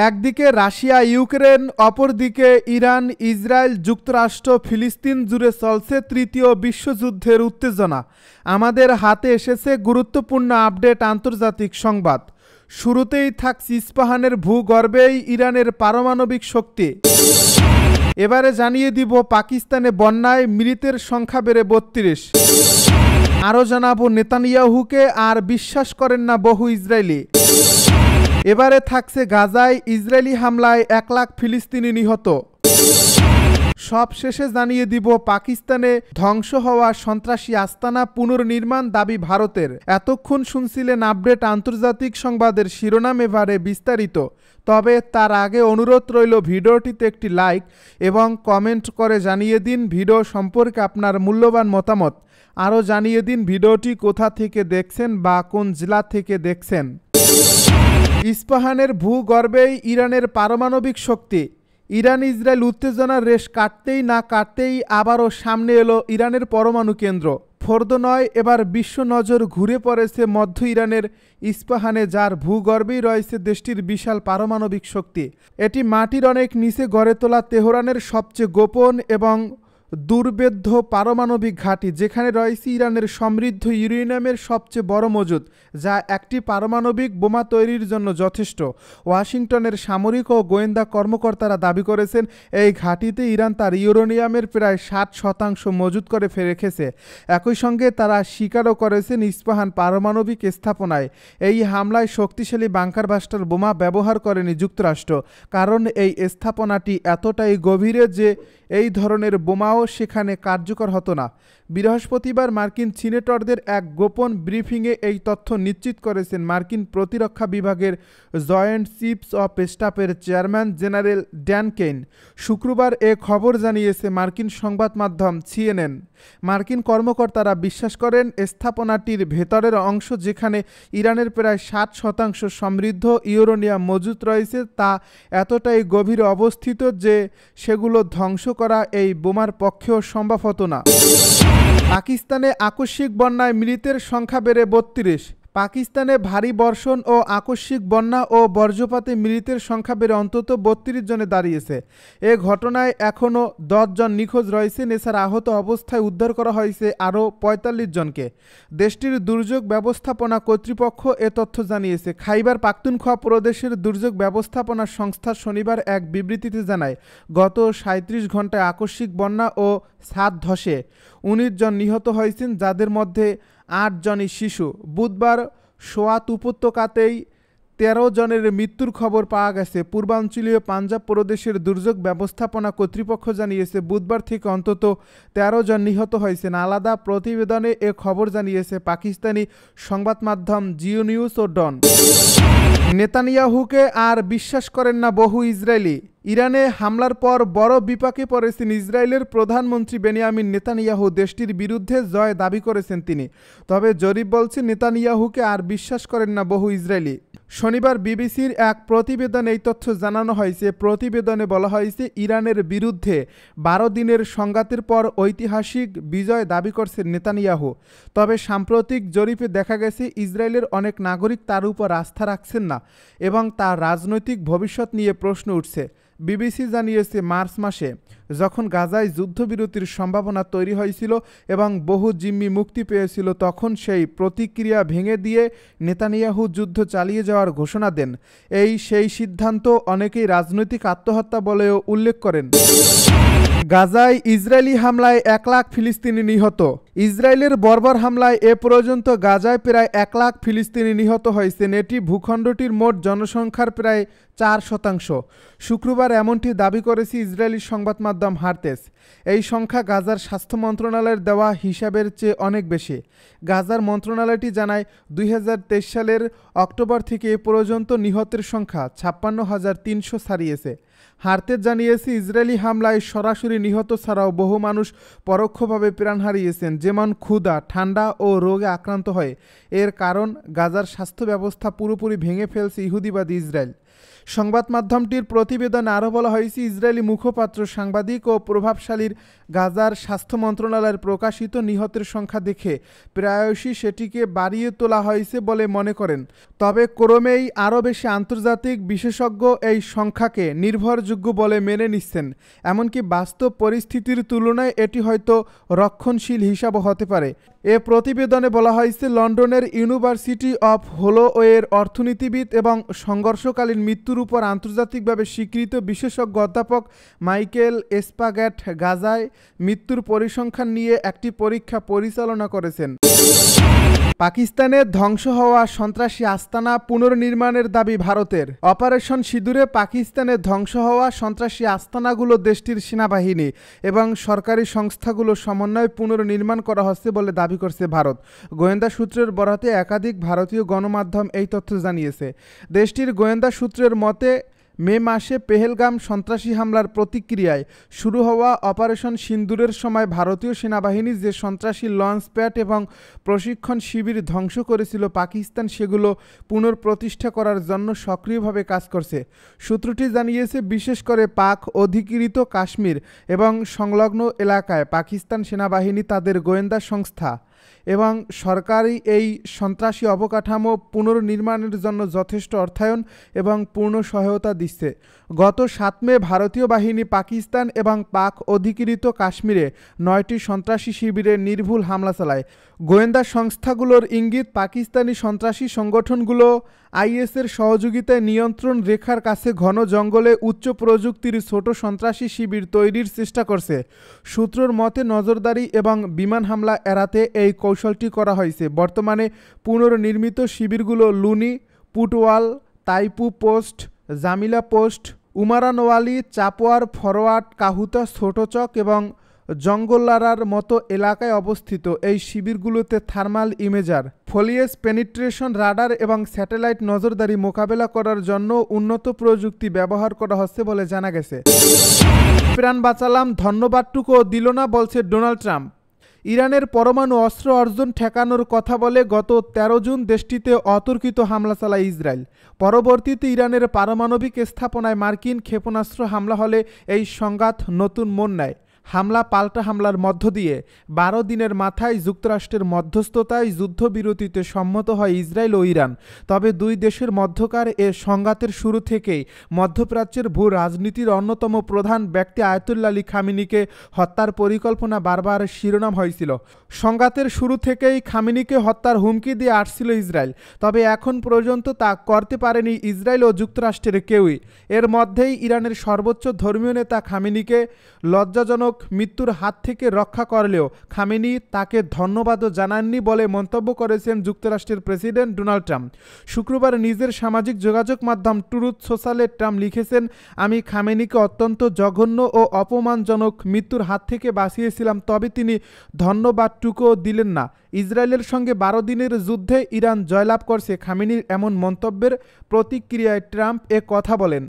একদিকে Russia Ukraine, অপরদিকে Iran, Israel, যুক্তরাষ্ট্র, ফিলিস্তিন জুড়ে চলছে তৃতীয় বিশ্বযুদ্ধের উত্তেজনা। আমাদের হাতে এসেছে গুরুত্বপূর্ণ আপডেট আন্তর্জাতিক সংবাদ। শুরুতেই থাকছে ইস্পাহানের ভূগর্ভেই ইরানের পারমাণবিক শক্তি। এবারে জানিয়ে দিব পাকিস্তানে বন্যায় মৃতের সংখ্যা বেড়ে ৩২। আরও জানাবো নেতানিয়াহুকে আর বিশ্বাস করেন না বহু ইসরায়েলি। এবারে থাকছে গাজায় ইসরায়েলি হামলায় ১ লাখ ফিলিস্তিনি নিহত। সব শেষে জানিয়ে দিব পাকিস্তানে ধ্বংস হওয়া সন্ত্রাসী আস্তানা পুনর্নির্মাণ দাবি ভারতের। এতক্ষণ শুনছিলেন আপডেট আন্তর্জাতিক সংবাদের শিরোনাম, এবারে বিস্তারিত। তবে তার আগে অনুরোধ রইল ভিডিওটিতে একটি লাইক এবং কমেন্ট করে জানিয়ে দিন ভিডিও সম্পর্কে আপনার মূল্যবান মতামত। আরও জানিয়ে দিন ভিডিওটি কোথা থেকে দেখছেন বা কোন জেলা থেকে দেখছেন। ইস্পাহানের ভূগর্ভেই ইরানের পারমাণবিক শক্তি। ইরান ইসরায়েল উত্তেজনার রেশ কাটতেই না কাটতেই আবারও সামনে এলো ইরানের পরমাণু কেন্দ্র। ফোর্দ নয়, এবার বিশ্ব নজর ঘুরে পড়েছে মধ্য ইরানের ইস্পাহানে, যার ভূগর্ভেই রয়েছে দেশটির বিশাল পারমাণবিক শক্তি। এটি মাটির অনেক নিচে গড়ে তোলা তেহরানের সবচেয়ে গোপন এবং দুর্ভেদ্য পারমাণবিক ঘাঁটি, যেখানে রয়েছে ইরানের সমৃদ্ধ ইউরেনিয়ামের সবচেয়ে বড় মজুদ, যা একটি পারমাণবিক বোমা তৈরির জন্য যথেষ্ট। ওয়াশিংটনের সামরিক ও গোয়েন্দা কর্মকর্তারা দাবি করেছেন এই ঘাঁটিতে ইরান তার ইউরেনিয়ামের প্রায় 60% মজুত করে রেখেছে। একই সঙ্গে তারা স্বীকারও করেছেন ইস্পাহান পারমাণবিক স্থাপনায় এই হামলায় শক্তিশালী বাংকার বাস্টার বোমা ব্যবহার করেনি যুক্তরাষ্ট্র, কারণ এই স্থাপনাটি এতটাই গভীরে যে এই ধরনের বোমাও সেখানে কার্যকর হতো না। বৃহস্পতিবার মার্কিন সিনেটরদের এক গোপন ব্রিফিংয়ে এই তথ্য নিশ্চিত করেছেন মার্কিন প্রতিরক্ষা বিভাগের জয়েন্ট চিফস অফ স্টাফের চেয়ারম্যান জেনারেল ড্যান কেইন। শুক্রবার এ খবর জানিয়েছে মার্কিন সংবাদ মাধ্যম সিএনএন। মার্কিন কর্মকর্তারা বিশ্বাস করেন স্থাপনাটির ভেতরের অংশ, যেখানে ইরানের প্রায় 60% সমৃদ্ধ ইউরেনিয়াম মজুত রয়েছে, তা এতটাই গভীরে অবস্থিত যে সেগুলো ধ্বংস করা এই বোমার পক্ষেও সম্ভব হতো না। পাকিস্তানে আকস্মিক বন্যায় মৃতের সংখ্যা বেড়ে ৩২। পাকিস্তানে ভারী বর্ষণ ও আকস্মিক বন্যা ও বজ্রপাতে মৃতের সংখ্যা বেড়ে অন্তত ৩২ জনে দাঁড়িয়েছে। এ ঘটনায় এখনও ১০ জন নিখোঁজ রয়েছেন। এছাড়া আহত অবস্থায় উদ্ধার করা হয়েছে আরও ৪৫ জনকে। দেশটির দুর্যোগ ব্যবস্থাপনা কর্তৃপক্ষ এ তথ্য জানিয়েছে। খাইবার পাখতুনখোয়া প্রদেশের দুর্যোগ ব্যবস্থাপনা সংস্থা শনিবার এক বিবৃতিতে জানায়, গত ৩৭ ঘন্টায় আকস্মিক বন্যা ও ছাদ ধসে ১৯ জন নিহত হয়েছেন, যাদের মধ্যে ৮ জনই শিশু। বুধবার সোয়াত উপত্যকাতেই ১৩ জনের মৃত্যুর খবর পাওয়া গেছে। পূর্বাঞ্চলীয় পাঞ্জাব প্রদেশের দুর্যোগ ব্যবস্থাপনা কর্তৃপক্ষ জানিয়েছে বুধবার থেকে অন্তত ১৩ জন নিহত হয়েছেন। আলাদা প্রতিবেদনে এ খবর জানিয়েছে পাকিস্তানি সংবাদ মাধ্যম জিও নিউজ ও ডন। নেতানিয়াহুকে আর বিশ্বাস করেন না বহু ইসরায়েলি। ইরানে হামলার পর বড় বিপাকে পড়েছেন ইসরায়েলের প্রধানমন্ত্রী বেনিয়ামিন নেতানিয়াহু। দেশটির বিরুদ্ধে জয় দাবি করেছেন তিনি। তবে জরিপ বলছে নেতানিয়াহুকে আর বিশ্বাস করেন না বহু ইসরায়েলি। শনিবার বিবিসির এক প্রতিবেদনে এই তথ্য জানানো হয়েছে। প্রতিবেদনে বলা হয়েছে, ইরানের বিরুদ্ধে ১২ দিনের সংঘাতের পর ঐতিহাসিক বিজয় দাবি করছেন নেতানিয়াহু। তবে সাম্প্রতিক জরিপে দেখা গেছে ইসরায়েলের অনেক নাগরিক তার উপর আস্থা রাখছেন না এবং তার রাজনৈতিক ভবিষ্যৎ নিয়ে প্রশ্ন উঠছে। বিবিসি জানিয়েছে, মার্চ মাসে যখন গাজায় যুদ্ধবিরতির সম্ভাবনা তৈরি হয়েছিল এবং বহু জিম্মি মুক্তি পেয়েছিল, তখন সেই প্রতিক্রিয়া ভেঙে দিয়ে নেতানিয়াহু যুদ্ধ চালিয়ে যাওয়ার ঘোষণা দেন। সেই সিদ্ধান্ত অনেকেই রাজনৈতিক আত্মহত্যা বলেও উল্লেখ করেন। গাজায় ইসরায়েলি হামলায় ১ লাখ ফিলিস্তিনি নিহত। ইসরায়েলের বর্বর হামলায় এ পর্যন্ত গাজায় প্রায় ১ লাখ ফিলিস্তিনি নিহত হয়েছেন। এটি ভূখণ্ডটির মোট জনসংখ্যার প্রায় ৪%। শুক্রবার এমনটি দাবি করেছে ইসরায়েলি সংবাদ মাধ্যম হারতেস। এই সংখ্যা গাজার স্বাস্থ্য মন্ত্রণালয়ের দেওয়া হিসাবের চেয়ে অনেক বেশি। গাজার মন্ত্রণালয়টি জানায়, ২০২৩ সালের অক্টোবর থেকে এ পর্যন্ত নিহতের সংখ্যা ৫৬,৩০০ ছাড়িয়েছে। হারতেস জানিয়েছে, ইসরায়েলি হামলায় সরাসরি নিহত ছাড়াও বহু মানুষ পরোক্ষভাবে প্রাণ হারিয়েছেন, যেমন ক্ষুধা, ঠান্ডা ও রোগে আক্রান্ত হয়। এর কারণ গাজার স্বাস্থ্য ব্যবস্থা পুরোপুরি ভেঙে ফেলছে ইহুদিবাদী ইসরায়েল। সংবাদ মাধ্যমটির প্রতিবেদনে আরও বলা হয়েছে, ইসরায়েলি মুখপাত্র, সাংবাদিক ও প্রভাবশালীর গাজার স্বাস্থ্য মন্ত্রণালয়ের প্রকাশিত নিহতের সংখ্যা দেখে প্রায়শই সেটিকে বাড়িয়ে তোলা হয়েছে বলে মনে করেন। তবে ক্রমেই আরও বেশি আন্তর্জাতিক বিশেষজ্ঞ এই সংখ্যাকে নির্ভরযোগ্য বলে মেনে নিচ্ছেন। এমনকি বাস্তব পরিস্থিতির তুলনায় এটি হয়তো রক্ষণশীল হিসাবও হতে পারে। এ প্রতিবেদনে বলা হয়েছে, লন্ডনের ইউনিভার্সিটি অফ হোলোওয়ের অর্থনীতিবিদ এবং সংঘর্ষকালীন মৃত্যুর উপর আন্তর্জাতিকভাবে স্বীকৃত বিশেষজ্ঞ অধ্যাপক মাইকেল এসপাগ্যাট গাজায় মৃত্যুর পরিসংখ্যান নিয়ে একটি পরীক্ষা পরিচালনা করেছেন। পাকিস্তানে ধ্বংস হওয়া সন্ত্রাসী আস্তানা পুনর্নির্মাণের দাবি ভারতের। অপারেশন সিঁদুরে পাকিস্তানে ধ্বংস হওয়া সন্ত্রাসী আস্তানাগুলো দেশটির সেনাবাহিনী এবং সরকারি সংস্থাগুলো সমন্বয়ে পুনর্নির্মাণ করা হচ্ছে বলে দাবি করছে ভারত। গোয়েন্দা সূত্রের বরাতে একাধিক ভারতীয় গণমাধ্যম এই তথ্য জানিয়েছে। দেশটির গোয়েন্দা সূত্রের মতে, মে মাসে পেহেলগাম সন্ত্রাসী হামলার প্রতিক্রিয়ায় শুরু হওয়া অপারেশন সিন্দুরের সময় ভারতীয় সেনাবাহিনী যে সন্ত্রাসী লঞ্চ প্যাড এবং প্রশিক্ষণ শিবির ধ্বংস করেছিল, পাকিস্তান সেগুলো পুনঃপ্রতিষ্ঠা করার জন্য সক্রিয়ভাবে কাজ করছে। সূত্রটি জানিয়েছে, বিশেষ করে পাক অধিকৃত কাশ্মীর এবং সংলগ্ন এলাকায় পাকিস্তান সেনাবাহিনী তাদের গোয়েন্দা সংস্থা এবং সরকারি এই সন্ত্রাসী অবকাঠামো পুনর্নির্মাণের জন্য যথেষ্ট অর্থায়ন এবং পূর্ণ সহায়তা দিচ্ছে। গত 7 মে ভারতীয় বাহিনী পাকিস্তান এবং পাক অধিকৃত কাশ্মীরে 9টি সন্ত্রাসী শিবিরে নির্ভুল হামলা চালায়। গোয়েন্দা সংস্থাগুলোর ইঙ্গিত, পাকিস্তানি সন্ত্রাসী সংগঠনগুলো আইএসের সহযোগিতায় নিয়ন্ত্রণ রেখার কাছে ঘন জঙ্গলে উচ্চ প্রযুক্তির ছোট সন্ত্রাসী শিবির তৈরির চেষ্টা করছে। সূত্রের মতে, নজরদারি এবং বিমান হামলা এড়াতে এই কৌশলটি করা হয়েছে। বর্তমানে পুনর্নির্মিত শিবিরগুলো Luni, Putwal, Taipu post, Jamila post, Umranwali, Chapowar forward, Kahuta, Chhotachak এবং জঙ্গলারার মতো এলাকায় অবস্থিত। এই শিবিরগুলোতে thermal imager, foliage penetration radar এবং স্যাটেলাইট নজরদারি মোকাবেলা করার জন্য উন্নত প্রযুক্তি ব্যবহার করা হচ্ছে বলে জানা গেছে। প্রাণ বাঁচালাম, ধন্যবাদটুকুও দিল না, বলছে ডোনাল্ড ট্রাম্প। ইরানের পরমাণু অস্ত্র অর্জন ঠেকানোর কথা বলে গত 13 জুন দেশটিতে অতর্কিত হামলা চালায় ইসরায়েল। পরবর্তীতে ইরানের পারমাণবিক স্থাপনায় মার্কিন ক্ষেপণাস্ত্র হামলা হলে এই সংঘাত নতুন মোড় নেয়। হামলা পাল্টা হামলার মধ্য দিয়ে 12 দিনের মাথায় যুক্তরাষ্ট্রের মধ্যস্থতায় যুদ্ধবিরতিতে সম্মত হয় ইসরায়েল ও ইরান। তবে দুই দেশের মধ্যকার এ সংঘাতের শুরু থেকেই মধ্যপ্রাচ্যের ভূ রাজনীতির অন্যতম প্রধান ব্যক্তি আয়াতুল্লাহ আলী খামেনিকে হত্যার পরিকল্পনা বারবার শিরোনাম হয়েছিল। সংঘাতের শুরু থেকেই খামেনিকে হত্যার হুমকি দিয়ে আসছিল ইসরায়েল, তবে এখন পর্যন্ত তা করতে পারেনি ইসরায়েল ও যুক্তরাষ্ট্রের কেউই। এর মধ্যেই ইরানের সর্বোচ্চ ধর্মীয় নেতা খামেনিকে লজ্জাজনক মৃত্যুর হাত থেকে রক্ষা করলেও খামেনি তাকে ধন্যবাদও জানাননি বলে মন্তব্য করেছেন যুক্তরাষ্ট্রের প্রেসিডেন্ট ডোনাল্ড ট্রাম্প। শুক্রবার নিজের সামাজিক যোগাযোগ মাধ্যম ট্রুথ সোশ্যালে ট্রাম্প লিখেছেন, আমি খামেনিকে অত্যন্ত জঘন্য ও অপমানজনক মৃত্যুর হাত থেকে বাঁচিয়েছিলাম, তবে তিনি ধন্যবাদটুকুও দিলেন না। ইসরায়েলের সঙ্গে 12 দিনের যুদ্ধে ইরান জয়লাভ করছে। খামেনির এমন মন্তব্যের প্রতিক্রিয়ায় ট্রাম্প এ কথা বলেন।